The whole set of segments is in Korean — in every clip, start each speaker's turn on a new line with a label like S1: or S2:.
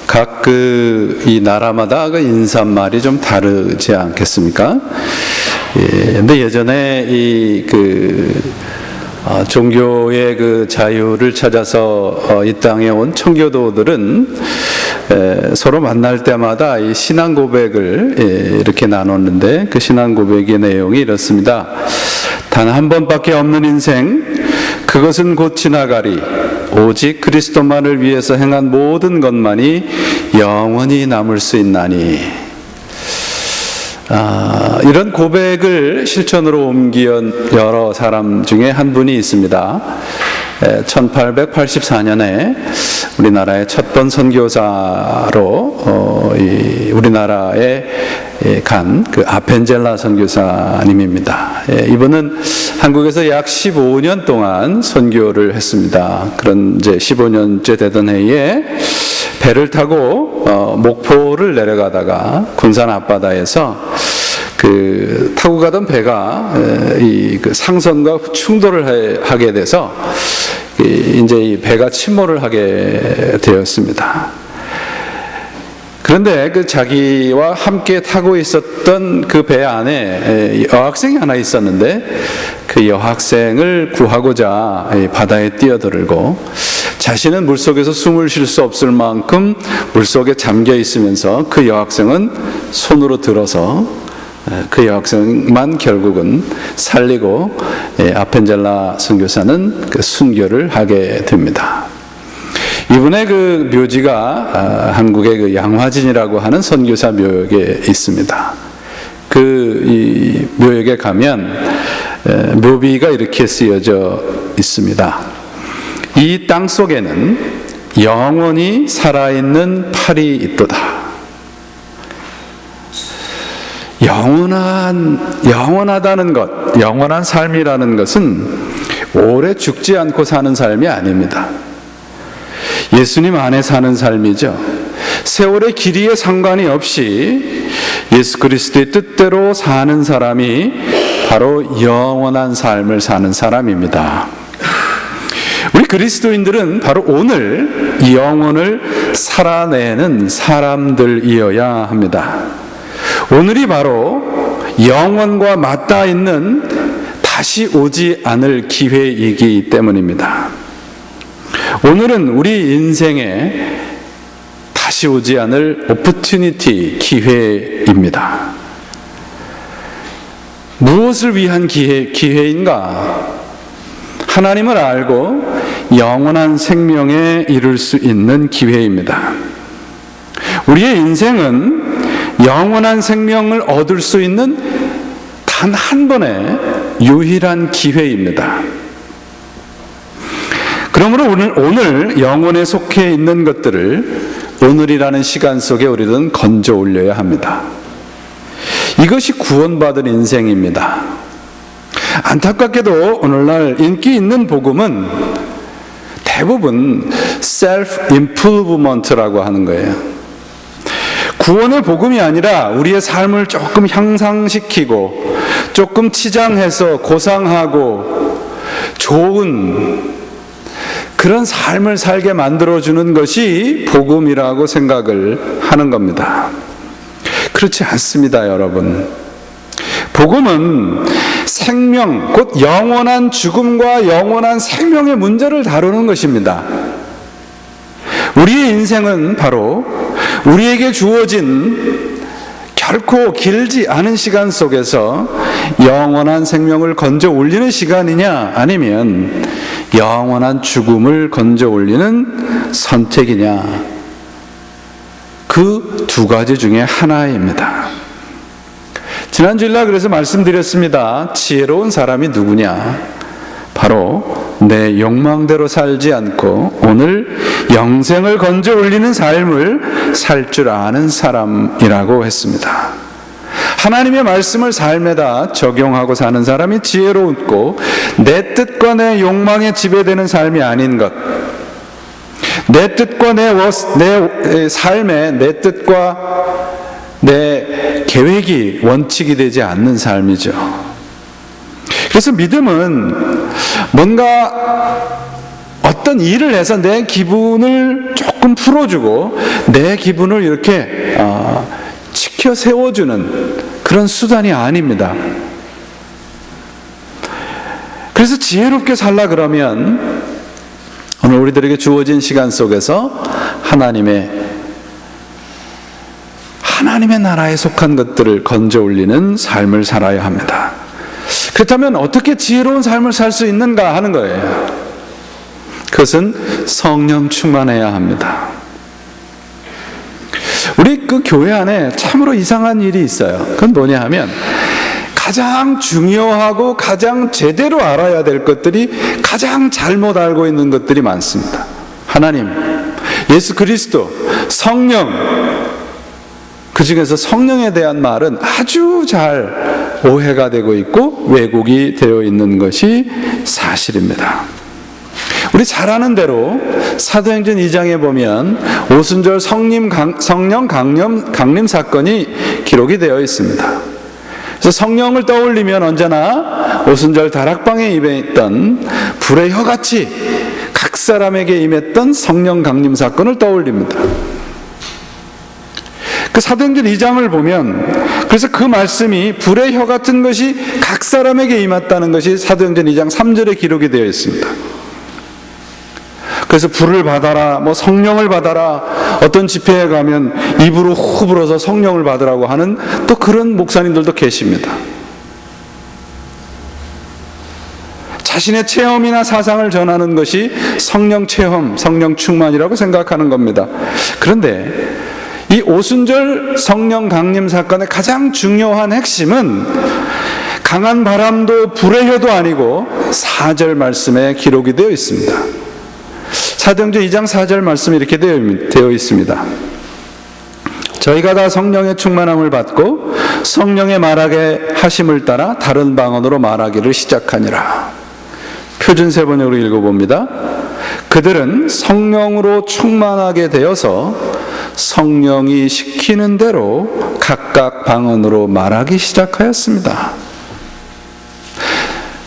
S1: 각 이 나라마다 그 인사말이 좀 다르지 않겠습니까? 근데 예전에 종교의 그 자유를 찾아서 이 땅에 온 청교도들은 서로 만날 때마다 이 신앙 고백을 이렇게 나눴는데, 그 신앙 고백의 내용이 이렇습니다. 단 한 번밖에 없는 인생, 그것은 곧 지나가리. 오직 그리스도만을 위해서 행한 모든 것만이 영원히 남을 수 있나니. 이런 고백을 실천으로 옮긴 여러 사람 중에 한 분이 있습니다. 1884년에 우리나라의 첫 번 선교사로 우리나라에 간 그 아펜젤라 선교사님입니다. 이분은 한국에서 약 15년 동안 선교를 했습니다. 그런 이제 15년째 되던 해에 배를 타고 목포를 내려가다가 군산 앞바다에서 타고 가던 배가 그 상선과 충돌을 하게 돼서 이제 이 배가 침몰을 하게 되었습니다. 그런데 그 자기와 함께 타고 있었던 그 배 안에 여학생이 하나 있었는데, 그 여학생을 구하고자 바다에 뛰어들고, 자신은 물속에서 숨을 쉴 수 없을 만큼 물속에 잠겨 있으면서 그 여학생은 손으로 들어서 그 여학생만 결국은 살리고 아펜젤라 선교사는 그 순교를 하게 됩니다. 이분의 그 묘지가 한국의 그 양화진이라고 하는 선교사 묘역에 있습니다. 이 묘역에 가면 묘비가 이렇게 쓰여져 있습니다. 이 땅 속에는 영원히 살아있는 팔이 있도다. 영원하다는 것, 영원한 삶이라는 것은 오래 죽지 않고 사는 삶이 아닙니다. 예수님 안에 사는 삶이죠. 세월의 길이에 상관이 없이 예수 그리스도의 뜻대로 사는 사람이 바로 영원한 삶을 사는 사람입니다. 우리 그리스도인들은 바로 오늘 이 영혼을 살아내는 사람들이어야 합니다. 오늘이 바로 영원과 맞닿아 있는 다시 오지 않을 기회이기 때문입니다. 오늘은 우리 인생에 다시 오지 않을 오퍼튜니티, 기회입니다. 무엇을 위한 기회인가? 하나님을 알고 영원한 생명에 이룰 수 있는 기회입니다. 우리의 인생은 영원한 생명을 얻을 수 있는 단 한 번의 유일한 기회입니다. 그러므로 오늘 영혼에 속해 있는 것들을 오늘이라는 시간 속에 우리는 건져 올려야 합니다. 이것이 구원받은 인생입니다. 안타깝게도 오늘날 인기 있는 복음은 대부분 self-improvement라고 하는 거예요. 구원의 복음이 아니라 우리의 삶을 조금 향상시키고 조금 치장해서 고상하고 좋은 그런 삶을 살게 만들어주는 것이 복음이라고 생각을 하는 겁니다. 그렇지 않습니다, 여러분. 복음은 생명, 곧 영원한 죽음과 영원한 생명의 문제를 다루는 것입니다. 우리의 인생은 바로 우리에게 주어진 결코 길지 않은 시간 속에서 영원한 생명을 건져 올리는 시간이냐, 아니면 영원한 죽음을 건져 올리는 선택이냐, 그 두 가지 중에 하나입니다. 지난 주일날 그래서 말씀드렸습니다. 지혜로운 사람이 누구냐? 바로 내 욕망대로 살지 않고 오늘 영생을 건져 올리는 삶을 살 줄 아는 사람이라고 했습니다. 하나님의 말씀을 삶에다 적용하고 사는 사람이 지혜롭고, 내 뜻과 내 욕망에 지배되는 삶이 아닌 것, 내 뜻과 내 삶에 내 뜻과 내 계획이 원칙이 되지 않는 삶이죠. 그래서 믿음은 뭔가 어떤 일을 해서 내 기분을 조금 풀어주고 내 기분을 이렇게 지켜 세워주는 그런 수단이 아닙니다. 그래서 지혜롭게 살라 그러면 오늘 우리들에게 주어진 시간 속에서 하나님의 나라에 속한 것들을 건져 올리는 삶을 살아야 합니다. 그렇다면 어떻게 지혜로운 삶을 살 수 있는가 하는 거예요. 그것은 성령 충만해야 합니다. 우리 그 교회 안에 참으로 이상한 일이 있어요. 그건 뭐냐 하면 가장 중요하고 가장 제대로 알아야 될 것들이 가장 잘못 알고 있는 것들이 많습니다. 하나님, 예수 그리스도, 성령, 그 중에서 성령에 대한 말은 아주 잘 오해가 되고 있고 왜곡이 되어 있는 것이 사실입니다. 우리 잘 아는 대로 사도행전 2장에 보면 오순절 성령 강림 사건이 기록이 되어 있습니다. 그래서 성령을 떠올리면 언제나 오순절 다락방에 임했던 불의 혀같이 각 사람에게 임했던 성령 강림 사건을 떠올립니다. 그 사도행전 2장을 보면 그래서 그 말씀이 불의 혀 같은 것이 각 사람에게 임했다는 것이 사도행전 2장 3절에 기록이 되어 있습니다. 그래서 불을 받아라, 성령을 받아라, 어떤 집회에 가면 입으로 후 불어서 성령을 받으라고 하는 또 그런 목사님들도 계십니다. 자신의 체험이나 사상을 전하는 것이 성령 체험, 성령 충만이라고 생각하는 겁니다. 그런데 이 오순절 성령 강림 사건의 가장 중요한 핵심은 강한 바람도 불의 혀도 아니고 4절 말씀에 기록이 되어 있습니다. 사도행전 2장 4절 말씀이 이렇게 되어 있습니다. 저희가 다 성령의 충만함을 받고 성령의 말하게 하심을 따라 다른 방언으로 말하기를 시작하니라. 표준 세번역으로 읽어봅니다. 그들은 성령으로 충만하게 되어서 성령이 시키는 대로 각각 방언으로 말하기 시작하였습니다.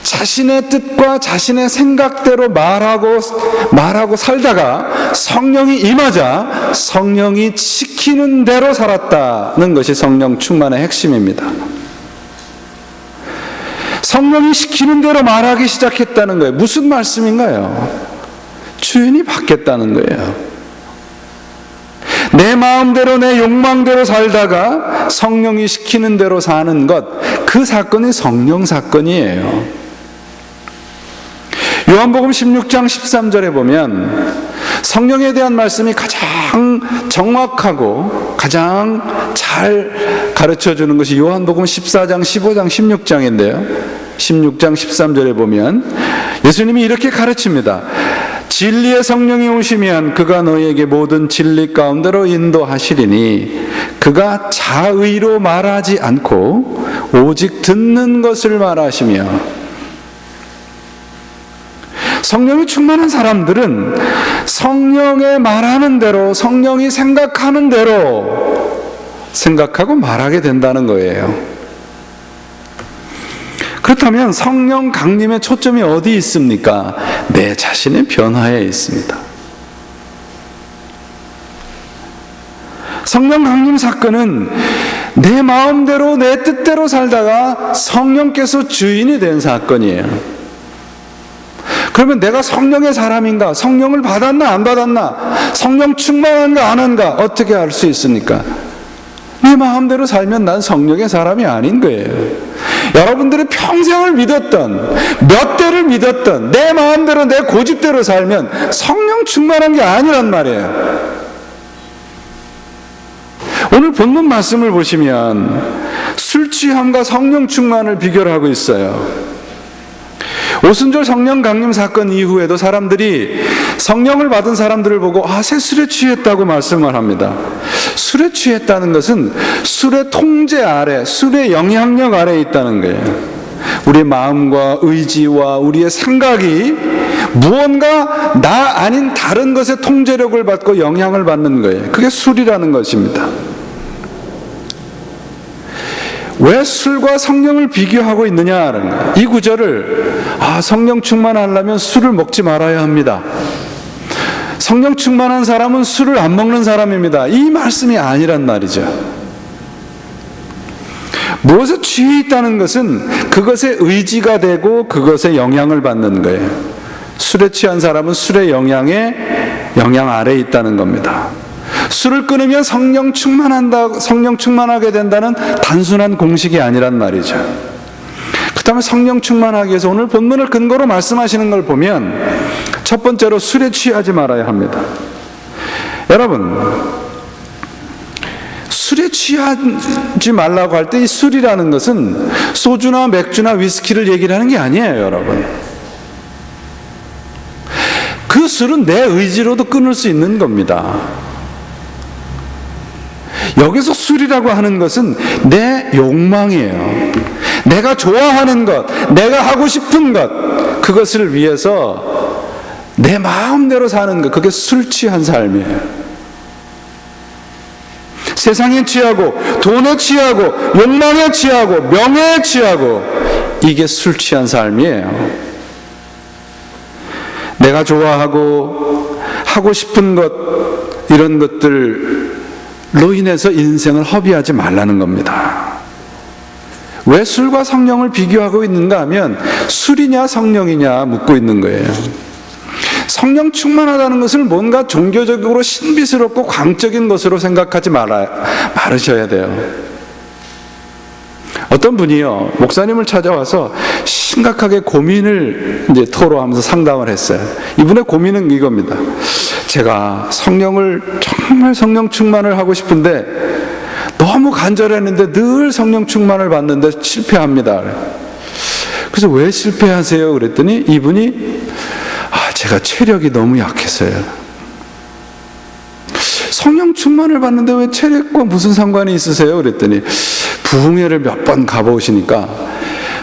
S1: 자신의 뜻과 자신의 생각대로 말하고 살다가 성령이 임하자 성령이 시키는 대로 살았다는 것이 성령 충만의 핵심입니다. 성령이 시키는 대로 말하기 시작했다는 거예요. 무슨 말씀인가요? 주인이 바뀌었다는 거예요. 내 마음대로 내 욕망대로 살다가 성령이 시키는 대로 사는 것, 그 사건이 성령 사건이에요. 요한복음 16장 13절에 보면 성령에 대한 말씀이 가장 정확하고 가장 잘 가르쳐주는 것이 요한복음 14장, 15장, 16장인데요 16장 13절에 보면 예수님이 이렇게 가르칩니다. 진리의 성령이 오시면 그가 너희에게 모든 진리 가운데로 인도하시리니 그가 자의로 말하지 않고 오직 듣는 것을 말하시며. 성령이 충만한 사람들은 성령의 말하는 대로, 성령이 생각하는 대로 생각하고 말하게 된다는 거예요. 그렇다면 성령 강림의 초점이 어디 있습니까? 내 자신의 변화에 있습니다. 성령 강림 사건은 내 마음대로 내 뜻대로 살다가 성령께서 주인이 된 사건이에요. 그러면 내가 성령의 사람인가? 성령을 받았나 안 받았나? 성령 충만한가 안 한가? 어떻게 알 수 있습니까? 내 마음대로 살면 난 성령의 사람이 아닌 거예요. 여러분들이 평생을 믿었던, 몇 대를 믿었던 내 마음대로 내 고집대로 살면 성령 충만한 게 아니란 말이에요. 오늘 본문 말씀을 보시면 술 취함과 성령 충만을 비교를 하고 있어요. 오순절 성령 강림 사건 이후에도 사람들이 성령을 받은 사람들을 보고 새 술에 취했다고 말씀을 합니다. 술에 취했다는 것은 술의 통제 아래, 술의 영향력 아래에 있다는 거예요. 우리의 마음과 의지와 우리의 생각이 무언가 나 아닌 다른 것의 통제력을 받고 영향을 받는 거예요. 그게 술이라는 것입니다. 왜 술과 성령을 비교하고 있느냐? 이 구절을 성령 충만하려면 술을 먹지 말아야 합니다. 성령 충만한 사람은 술을 안 먹는 사람입니다. 이 말씀이 아니란 말이죠. 무엇에 취해 있다는 것은 그것에 의지가 되고 그것에 영향을 받는 거예요. 술에 취한 사람은 술의 영향 아래에 있다는 겁니다. 술을 끊으면 성령 충만하게 된다는 단순한 공식이 아니란 말이죠. 그 다음에 성령 충만하기 위해서 오늘 본문을 근거로 말씀하시는 걸 보면 첫 번째로 술에 취하지 말아야 합니다. 여러분, 술에 취하지 말라고 할 때 이 술이라는 것은 소주나 맥주나 위스키를 얘기를 하는 게 아니에요, 여러분. 그 술은 내 의지로도 끊을 수 있는 겁니다. 여기서 술이라고 하는 것은 내 욕망이에요. 내가 좋아하는 것, 내가 하고 싶은 것, 그것을 위해서 내 마음대로 사는 것, 그게 술 취한 삶이에요. 세상에 취하고 돈에 취하고 욕망에 취하고 명예에 취하고, 이게 술 취한 삶이에요. 내가 좋아하고 하고 싶은 것, 이런 것들로 인해서 인생을 허비하지 말라는 겁니다. 왜 술과 성령을 비교하고 있는가 하면 술이냐 성령이냐 묻고 있는 거예요. 성령 충만하다는 것을 뭔가 종교적으로 신비스럽고 광적인 것으로 생각하지 말으셔야 돼요. 어떤 분이요, 목사님을 찾아와서 심각하게 고민을 이제 토로하면서 상담을 했어요. 이분의 고민은 이겁니다. 제가 정말 성령 충만을 하고 싶은데 너무 간절했는데 늘 성령 충만을 받는데 실패합니다. 그래서 왜 실패하세요? 그랬더니 이분이 제가 체력이 너무 약해서요. 성령 충만을 받는데 왜 체력과 무슨 상관이 있으세요? 그랬더니 부흥회를 몇 번 가보시니까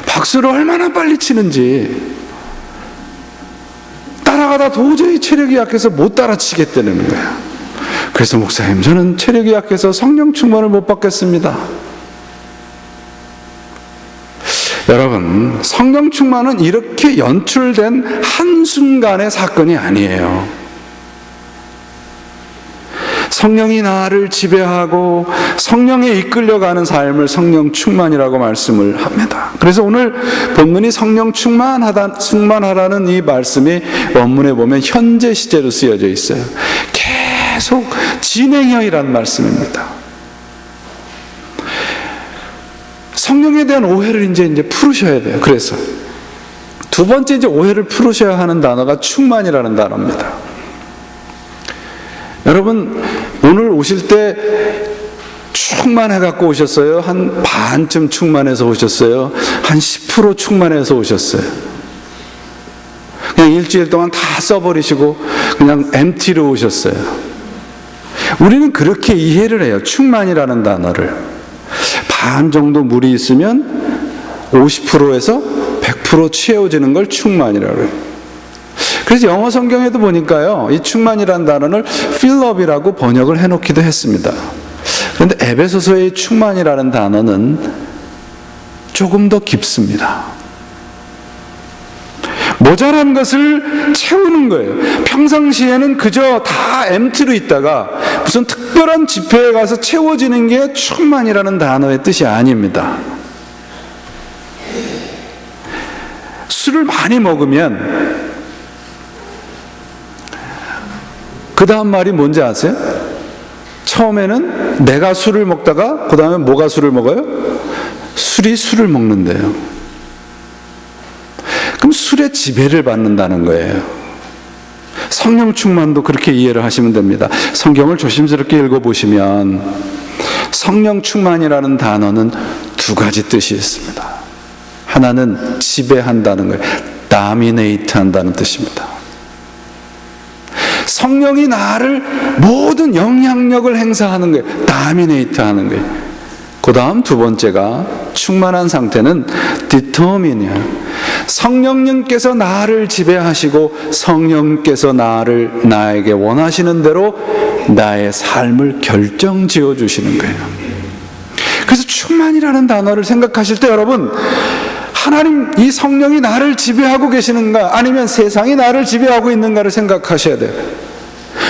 S1: 박수를 얼마나 빨리 치는지 따라가다 도저히 체력이 약해서 못 따라치겠다는 거야. 그래서 목사님, 저는 체력이 약해서 성령 충만을 못 받겠습니다. 여러분, 성령 충만은 이렇게 연출된 한순간의 사건이 아니에요. 성령이 나를 지배하고 성령에 이끌려가는 삶을 성령 충만이라고 말씀을 합니다. 그래서 오늘 본문이 성령 충만하라는 이 말씀이 원문에 보면 현재 시제로 쓰여져 있어요. 계속 진행형이란 말씀입니다. 성령에 대한 오해를 이제 풀으셔야 돼요. 그래서 두 번째 이제 오해를 풀으셔야 하는 단어가 충만이라는 단어입니다. 여러분, 오늘 오실 때 충만해 갖고 오셨어요? 한 반쯤 충만해서 오셨어요? 한 10% 충만해서 오셨어요? 그냥 일주일 동안 다 써버리시고 그냥 MT로 오셨어요? 우리는 그렇게 이해를 해요. 충만이라는 단어를. 반 정도 물이 있으면 50%에서 100% 채워지는 걸 충만이라고 해요. 그래서 영어 성경에도 보니까요, 이 충만이라는 단어를 fill up이라고 번역을 해놓기도 했습니다. 그런데 에베소서의 충만이라는 단어는 조금 더 깊습니다. 모자란 것을 채우는 거예요. 평상시에는 그저 다 MT로 있다가 무슨 특별한 집회에 가서 채워지는 게 충만이라는 단어의 뜻이 아닙니다. 술을 많이 먹으면 그 다음 말이 뭔지 아세요? 처음에는 내가 술을 먹다가 그 다음에 뭐가 술을 먹어요? 술이 술을 먹는데요. 그럼 술의 지배를 받는다는 거예요. 성령 충만도 그렇게 이해를 하시면 됩니다. 성경을 조심스럽게 읽어보시면 성령 충만이라는 단어는 두 가지 뜻이 있습니다. 하나는 지배한다는 거예요. dominate 한다는 뜻입니다. 성령이 나를 모든 영향력을 행사하는 거예요. dominate 하는 거예요. 그 다음 두 번째가 충만한 상태는 determine이에요. 성령님께서 나를 지배하시고 성령께서 나에게 원하시는 대로 나의 삶을 결정지어 주시는 거예요. 그래서 충만이라는 단어를 생각하실 때 여러분, 하나님, 이 성령이 나를 지배하고 계시는가 아니면 세상이 나를 지배하고 있는가를 생각하셔야 돼요.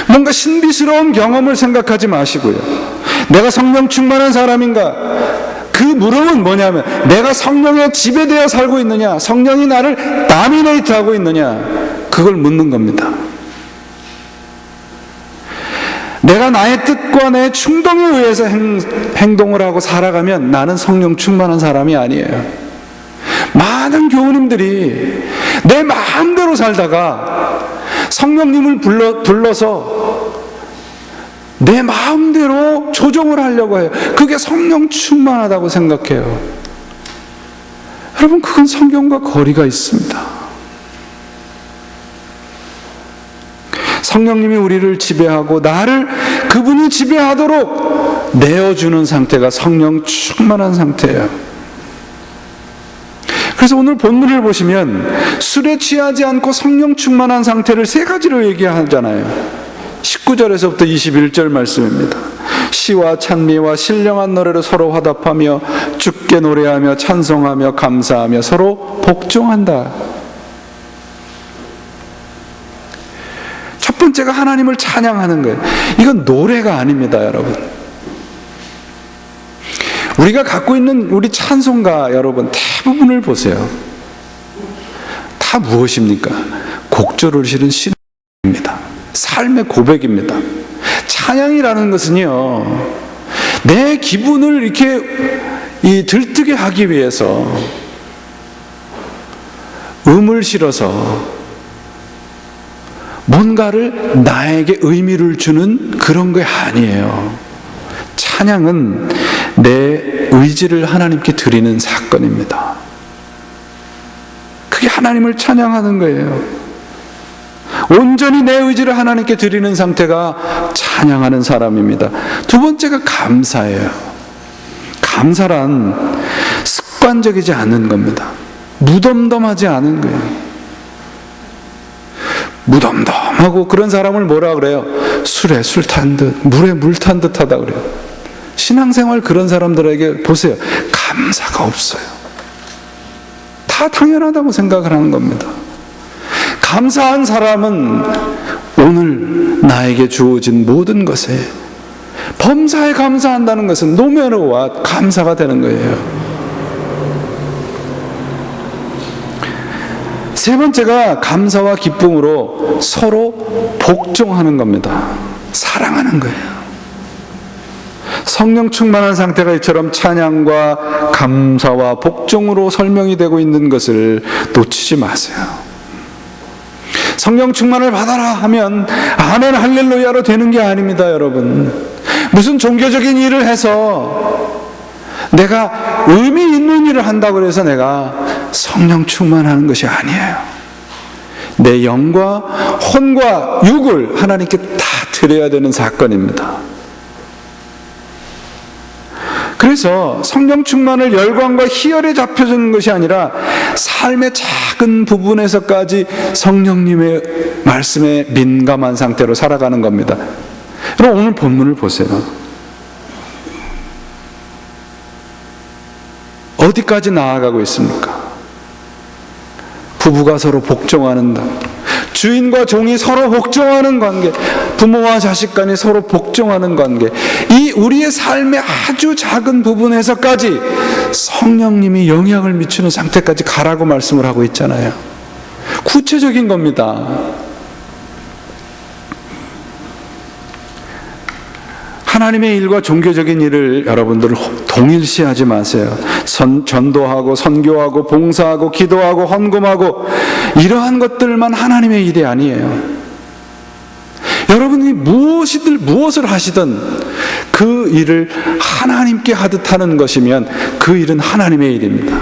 S1: 뭔가 신비스러운 경험을 생각하지 마시고요. 내가 성령 충만한 사람인가? 그 물음은 뭐냐면 내가 성령에 지배되어 살고 있느냐, 성령이 나를 다미네이트하고 있느냐, 그걸 묻는 겁니다. 내가 나의 뜻과 내 충동에 의해서 행동을 하고 살아가면 나는 성령 충만한 사람이 아니에요. 많은 교우님들이 내 마음대로 살다가 성령님을 불러서 내 마음대로 조종을 하려고 해요. 그게 성령 충만하다고 생각해요. 여러분, 그건 성경과 거리가 있습니다. 성령님이 우리를 지배하고 나를 그분이 지배하도록 내어주는 상태가 성령 충만한 상태예요. 그래서 오늘 본문을 보시면 술에 취하지 않고 성령 충만한 상태를 세 가지로 얘기하잖아요. 19절에서부터 21절 말씀입니다. 시와 찬미와 신령한 노래로 서로 화답하며 주께 노래하며 찬송하며 감사하며 서로 복종한다. 첫 번째가 하나님을 찬양하는 거예요. 이건 노래가 아닙니다, 여러분. 우리가 갖고 있는 우리 찬송가 여러분 대부분을 보세요. 다 무엇입니까? 곡조를 실은 신입니다. 삶의 고백입니다. 찬양이라는 것은요, 내 기분을 이렇게 들뜨게 하기 위해서 음을 실어서 뭔가를 나에게 의미를 주는 그런 게 아니에요. 찬양은 내 의지를 하나님께 드리는 사건입니다. 그게 하나님을 찬양하는 거예요. 온전히 내 의지를 하나님께 드리는 상태가 찬양하는 사람입니다. 두 번째가 감사예요. 감사란 습관적이지 않은 겁니다. 무덤덤하지 않은 거예요. 무덤덤하고 그런 사람을 뭐라 그래요? 술에 술 탄 듯, 물에 물 탄 듯 하다 그래요. 신앙생활 그런 사람들에게 보세요. 감사가 없어요. 다 당연하다고 생각을 하는 겁니다. 감사한 사람은 오늘 나에게 주어진 모든 것에 범사에 감사한다는 것은 노매너와 감사가 되는 거예요. 세 번째가 감사와 기쁨으로 서로 복종하는 겁니다. 사랑하는 거예요. 성령 충만한 상태가 이처럼 찬양과 감사와 복종으로 설명이 되고 있는 것을 놓치지 마세요. 성령 충만을 받아라 하면 아멘 할렐루야로 되는 게 아닙니다, 여러분. 무슨 종교적인 일을 해서 내가 의미 있는 일을 한다고 해서 내가 성령 충만하는 것이 아니에요. 내 영과 혼과 육을 하나님께 다 드려야 되는 사건입니다. 그래서 성령 충만을 열광과 희열에 잡혀주는 것이 아니라 삶의 작은 부분에서까지 성령님의 말씀에 민감한 상태로 살아가는 겁니다. 그럼 오늘 본문을 보세요. 어디까지 나아가고 있습니까? 부부가 서로 복종하는다. 주인과 종이 서로 복종하는 관계, 부모와 자식 간이 서로 복종하는 관계, 이 우리의 삶의 아주 작은 부분에서까지 성령님이 영향을 미치는 상태까지 가라고 말씀을 하고 있잖아요. 구체적인 겁니다. 하나님의 일과 종교적인 일을 여러분들 동일시하지 마세요. 전도하고 선교하고 봉사하고 기도하고 헌금하고 이러한 것들만 하나님의 일이 아니에요. 여러분이 무엇을 하시든 그 일을 하나님께 하듯 하는 것이면 그 일은 하나님의 일입니다.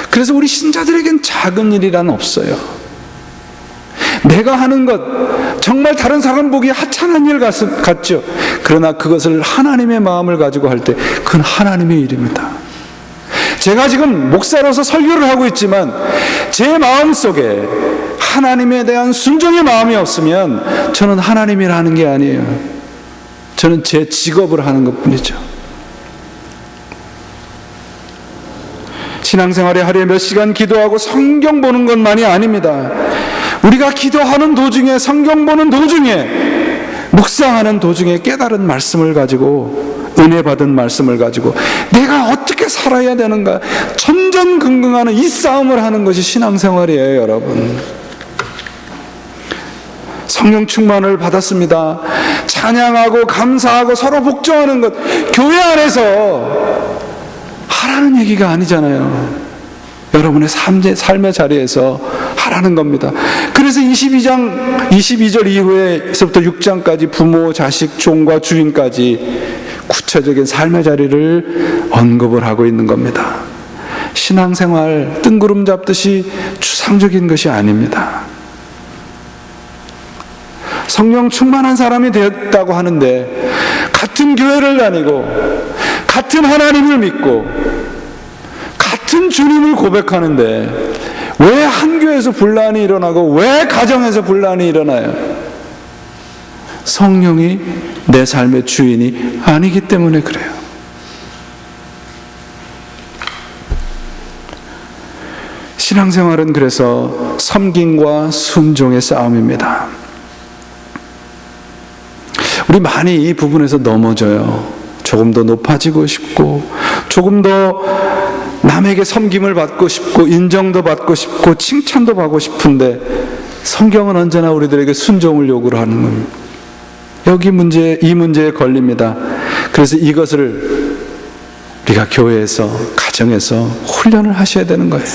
S1: 그래서 우리 신자들에겐 작은 일이란 없어요. 내가 하는 것 정말 다른 사람 보기에 하찮은 일 같죠. 그러나 그것을 하나님의 마음을 가지고 할 때 그건 하나님의 일입니다. 제가 지금 목사로서 설교를 하고 있지만 제 마음속에 하나님에 대한 순종의 마음이 없으면 저는 하나님이라는 게 아니에요. 저는 제 직업을 하는 것뿐이죠. 신앙생활에 하루에 몇 시간 기도하고 성경 보는 것만이 아닙니다. 우리가 기도하는 도중에, 성경 보는 도중에, 묵상하는 도중에 깨달은 말씀을 가지고, 은혜 받은 말씀을 가지고 내가 어떻게 살아야 되는가 전전긍긍하는 이 싸움을 하는 것이 신앙생활이에요, 여러분. 성령 충만을 받았습니다. 찬양하고 감사하고 서로 복종하는 것, 교회 안에서 하라는 얘기가 아니잖아요. 여러분의 삶의 자리에서 하라는 겁니다. 그래서 22절 이후에서부터 6장까지 부모, 자식, 종과 주인까지 구체적인 삶의 자리를 언급을 하고 있는 겁니다. 신앙생활 뜬구름 잡듯이 추상적인 것이 아닙니다. 성령 충만한 사람이 되었다고 하는데 같은 교회를 다니고 같은 하나님을 믿고 같은 주님을 고백하는데 왜 한 교회에서 분란이 일어나고 왜 가정에서 분란이 일어나요? 성령이 내 삶의 주인이 아니기 때문에 그래요. 신앙생활은 그래서 섬김과 순종의 싸움입니다. 우리 많이 이 부분에서 넘어져요. 조금 더 높아지고 싶고, 조금 더 남에게 섬김을 받고 싶고, 인정도 받고 싶고, 칭찬도 받고 싶은데 성경은 언제나 우리들에게 순종을 요구를 하는 겁니다. 이 문제에 걸립니다. 그래서 이것을 우리가 교회에서, 가정에서 훈련을 하셔야 되는 거예요.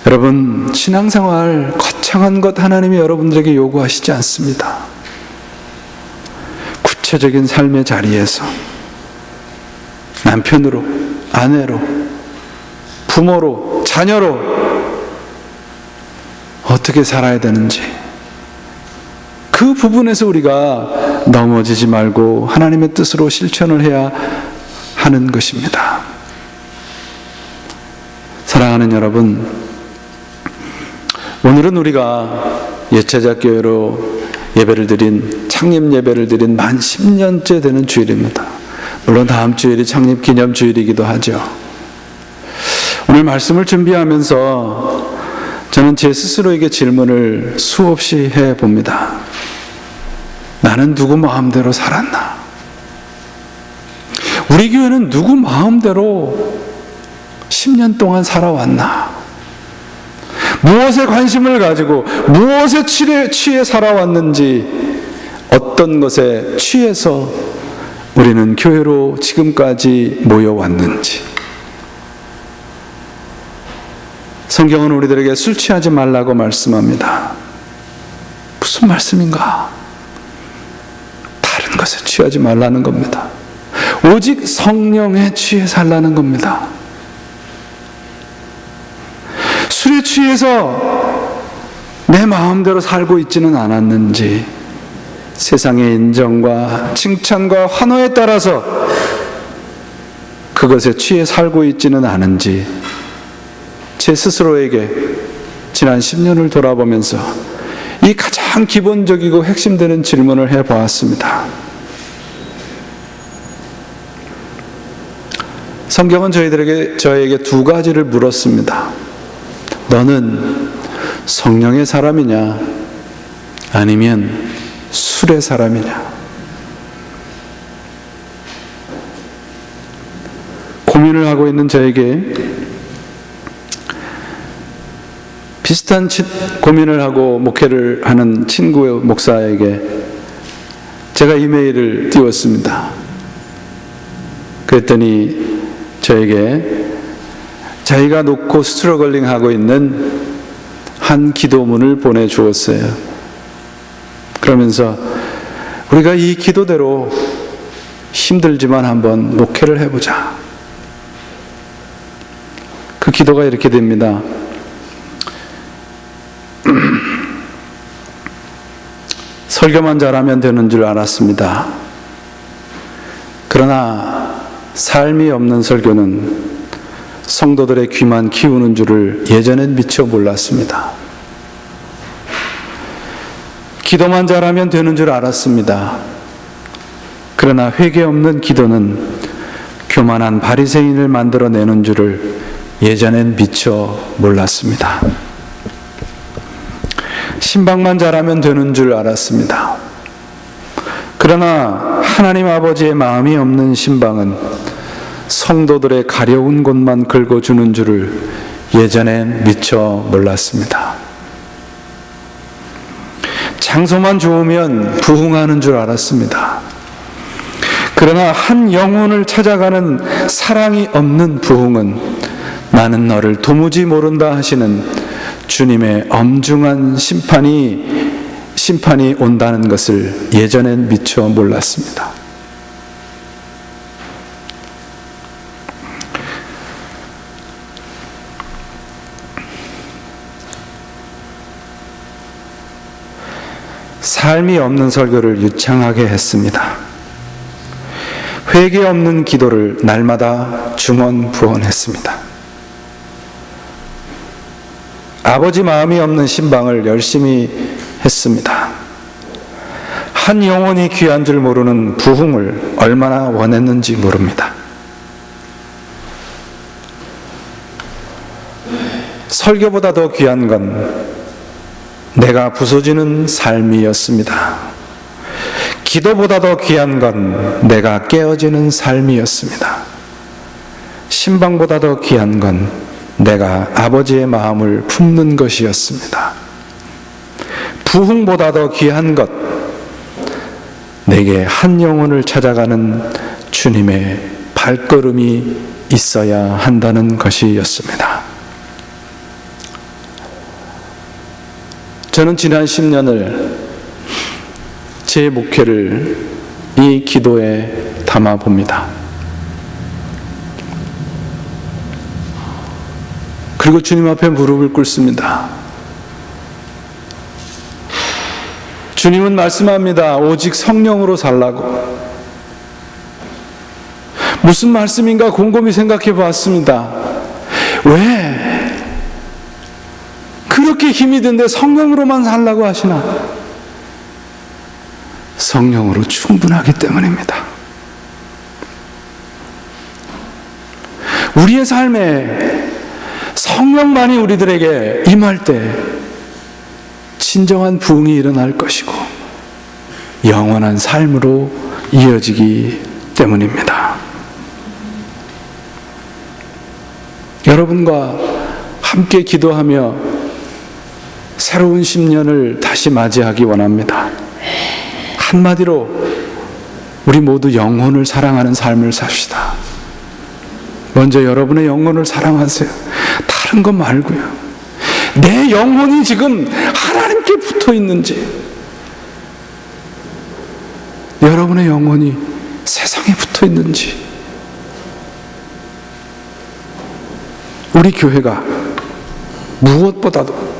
S1: 여러분, 신앙생활 거창한 것 하나님이 여러분들에게 요구하시지 않습니다. 구체적인 삶의 자리에서 남편으로, 아내로, 부모로, 자녀로 어떻게 살아야 되는지, 그 부분에서 우리가 넘어지지 말고 하나님의 뜻으로 실천을 해야 하는 것입니다. 사랑하는 여러분, 오늘은 우리가 예체자교회로 예배를 드린, 창립 예배를 드린 만 10년째 되는 주일입니다. 물론 다음 주일이 창립 기념 주일이기도 하죠. 오늘 말씀을 준비하면서 저는 제 스스로에게 질문을 수없이 해봅니다. 나는 누구 마음대로 살았나? 우리 교회는 누구 마음대로 10년 동안 살아왔나? 무엇에 관심을 가지고 무엇에 취해 살아왔는지, 어떤 것에 취해서 우리는 교회로 지금까지 모여왔는지. 성경은 우리들에게 술 취하지 말라고 말씀합니다. 무슨 말씀인가? 다른 것에 취하지 말라는 겁니다. 오직 성령에 취해 살라는 겁니다. 술에 취해서 내 마음대로 살고 있지는 않았는지, 세상의 인정과 칭찬과 환호에 따라서 그것에 취해 살고 있지는 않은지, 제 스스로에게 지난 10년을 돌아보면서 이 가장 기본적이고 핵심되는 질문을 해보았습니다. 성경은 저에게 두 가지를 물었습니다. 너는 성령의 사람이냐, 아니면 술의 사람이냐? 고민을 하고 있는 저에게 비슷한 고민을 하고 목회를 하는 친구의 목사에게 제가 이메일을 띄웠습니다. 그랬더니 저에게 자기가 놓고 스트러글링 하고 있는 한 기도문을 보내주었어요. 그러면서 우리가 이 기도대로 힘들지만 한번 목회를 해보자. 그 기도가 이렇게 됩니다. 설교만 잘하면 되는 줄 알았습니다. 그러나 삶이 없는 설교는 성도들의 귀만 키우는 줄을 예전엔 미처 몰랐습니다. 기도만 잘하면 되는 줄 알았습니다. 그러나 회개 없는 기도는 교만한 바리새인을 만들어내는 줄을 예전엔 미처 몰랐습니다. 신방만 잘하면 되는 줄 알았습니다. 그러나 하나님 아버지의 마음이 없는 신방은 성도들의 가려운 곳만 긁어주는 줄을 예전엔 미처 몰랐습니다. 장소만 좋으면 부흥하는 줄 알았습니다. 그러나 한 영혼을 찾아가는 사랑이 없는 부흥은 나는 너를 도무지 모른다 하시는 주님의 엄중한 심판이 온다는 것을 예전엔 미처 몰랐습니다. 삶이 없는 설교를 유창하게 했습니다. 회개 없는 기도를 날마다 중언부언했습니다. 아버지 마음이 없는 신방을 열심히 했습니다. 한 영혼이 귀한 줄 모르는 부흥을 얼마나 원했는지 모릅니다. 설교보다 더 귀한 건 내가 부서지는 삶이었습니다. 기도보다 더 귀한 건 내가 깨어지는 삶이었습니다. 신방보다 더 귀한 건 내가 아버지의 마음을 품는 것이었습니다. 부흥보다 더 귀한 것, 내게 한 영혼을 찾아가는 주님의 발걸음이 있어야 한다는 것이었습니다. 저는 지난 10년을 제 목회를 이 기도에 담아 봅니다. 그리고 주님 앞에 무릎을 꿇습니다. 주님은 말씀합니다. 오직 성령으로 살라고. 무슨 말씀인가 곰곰이 생각해 보았습니다. 왜 그렇게 힘이 든데 성령으로만 살라고 하시나? 성령으로 충분하기 때문입니다. 우리의 삶에 성령만이 우리들에게 임할 때 진정한 부흥이 일어날 것이고 영원한 삶으로 이어지기 때문입니다. 여러분과 함께 기도하며 새로운 10년을 다시 맞이하기 원합니다. 한마디로 우리 모두 영혼을 사랑하는 삶을 삽시다. 먼저 여러분의 영혼을 사랑하세요. 다른 것 말고요. 내 영혼이 지금 하나님께 붙어 있는지, 여러분의 영혼이 세상에 붙어 있는지, 우리 교회가 무엇보다도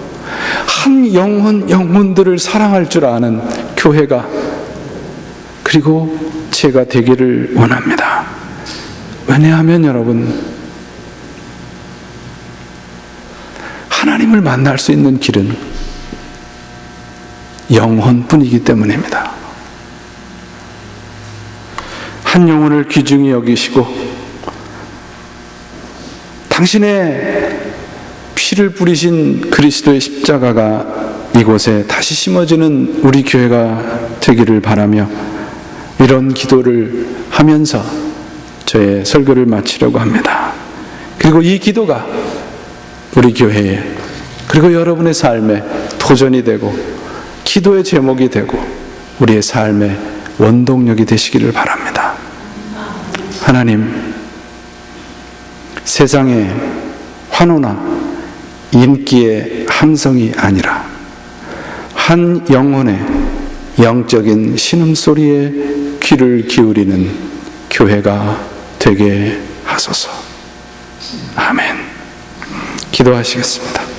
S1: 한 영혼들을 사랑할 줄 아는 교회가, 그리고 제가 되기를 원합니다. 왜냐하면 여러분, 하나님을 만날 수 있는 길은 영혼뿐이기 때문입니다. 한 영혼을 귀중히 여기시고 당신의 피를 뿌리신 그리스도의 십자가가 이곳에 다시 심어지는 우리 교회가 되기를 바라며 이런 기도를 하면서 저의 설교를 마치려고 합니다. 그리고 이 기도가 우리 교회에, 그리고 여러분의 삶에 도전이 되고 기도의 제목이 되고 우리의 삶의 원동력이 되시기를 바랍니다. 하나님, 세상의 환호나 인기의 함성이 아니라 한 영혼의 영적인 신음소리에 귀를 기울이는 교회가 되게 하소서. 아멘. 기도하시겠습니다.